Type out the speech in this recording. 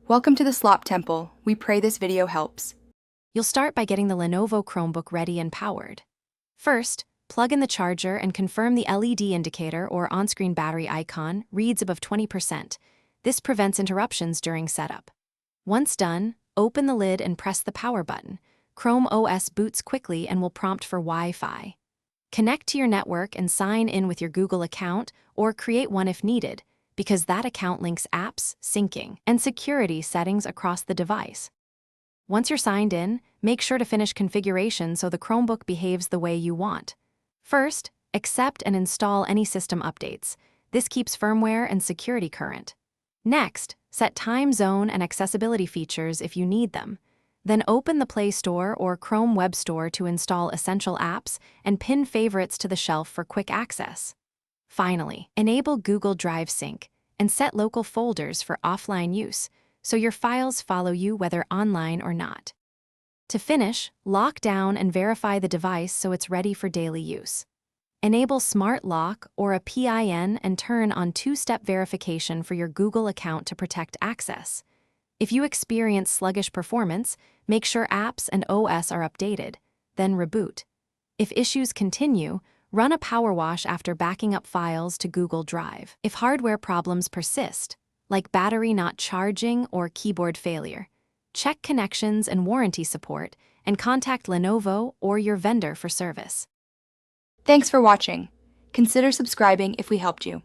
Welcome to the Slop Temple. We pray this video helps. You'll start by getting the Lenovo Chromebook ready and powered. First, plug in the charger and confirm the LED indicator or on-screen battery icon reads above 20%. This prevents interruptions during setup. Once done, open the lid and press the power button. Chrome OS boots quickly and will prompt for Wi-Fi. Connect to your network and sign in with your Google account or create one if needed, because that account links apps, syncing, and security settings across the device. Once you're signed in, make sure to finish configuration so the Chromebook behaves the way you want. First, accept and install any system updates. This keeps firmware and security current. Next, set time zone and accessibility features if you need them. Then open the Play Store or Chrome Web Store to install essential apps and pin favorites to the shelf for quick access. Finally, enable Google Drive Sync and set local folders for offline use, so your files follow you whether online or not. To finish, lock down and verify the device so it's ready for daily use. Enable Smart Lock or a PIN and turn on two-step verification for your Google account to protect access. If you experience sluggish performance, make sure apps and OS are updated, then reboot. If issues continue, run a power wash after backing up files to Google Drive. If hardware problems persist, like battery not charging or keyboard failure, check connections and warranty support and contact Lenovo or your vendor for service. Thanks for watching. Consider subscribing if we helped you.